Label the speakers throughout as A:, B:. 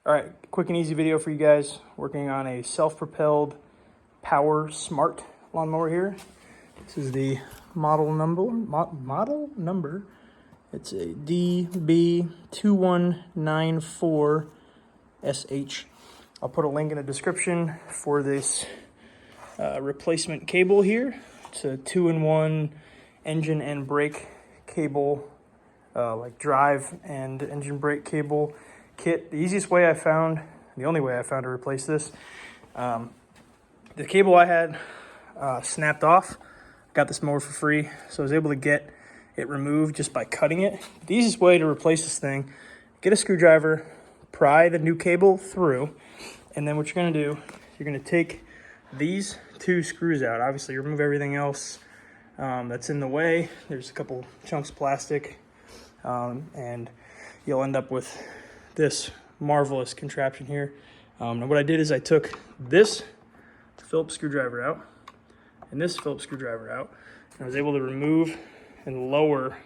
A: All right, quick and easy video for you guys. Working on a self-propelled PowerSmart lawnmower here. This is the model number. It's a DB2194SH. I'll put a link in the description for this replacement cable here. It's a 2-in-1 engine and brake cable, like drive and engine brake cable kit. The easiest way I found, the only way I found to replace this, the cable I had snapped off. Got this mower for free, so I was able to get it removed just by cutting it. The easiest way to replace this thing, get a screwdriver, pry the new cable through, and then what you're gonna do, you're gonna take these two screws out. Obviously remove everything else that's in the way. There's a couple chunks of plastic, and you'll end up with this marvelous contraption here. And what I did is I took this Phillips screwdriver out and this Phillips screwdriver out, and I was able to remove and lower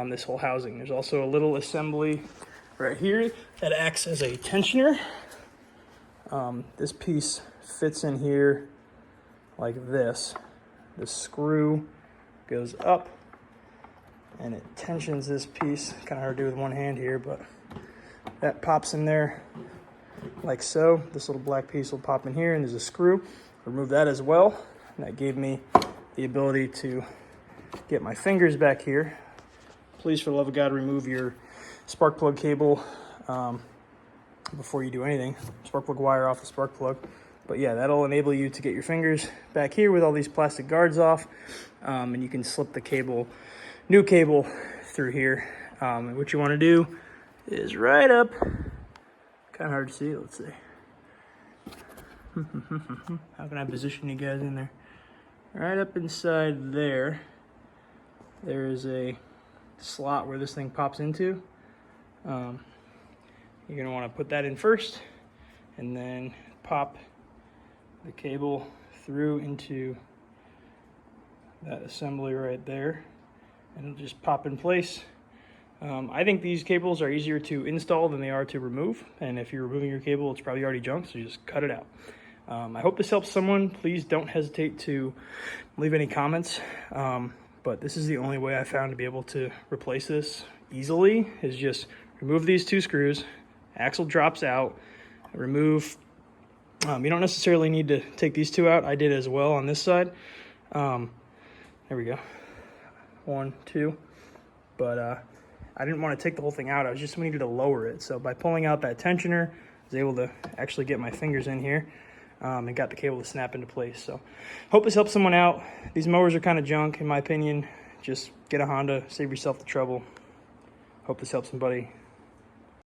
A: this whole housing. There's also a little assembly right here that acts as a tensioner. This piece fits in here like this. The screw goes up and it tensions this piece. Kind of hard to do with one hand here, but that pops in there like so. This little black piece will pop in here, and there's a screw. Remove that as well. And that gave me the ability to get my fingers back here. Please, for the love of God, remove your spark plug cable before you do anything. Spark plug wire off the spark plug. But yeah, that'll enable you to get your fingers back here with all these plastic guards off, and you can slip the cable, new cable, through here. And what you want to do is right up, kind of hard to see, let's see. How can I position you guys in there? Right up inside there, there is a slot where this thing pops into. You're going to want to put that in first, and then pop the cable through into that assembly right there, and it'll just pop in place. I think these cables are easier to install than they are to remove, and if you're removing your cable, it's probably already junk, so you just cut it out. I hope this helps someone. Please don't hesitate to leave any comments, but this is the only way I found to be able to replace this easily, is just remove these two screws, axle drops out, remove, you don't necessarily need to take these two out. I did as well on this side. There we go, 1, 2, but I didn't want to take the whole thing out. I just needed to lower it. So by pulling out that tensioner, I was able to actually get my fingers in here and got the cable to snap into place. So hope this helps someone out. These mowers are kind of junk, in my opinion. Just get a Honda, save yourself the trouble. Hope this helps somebody.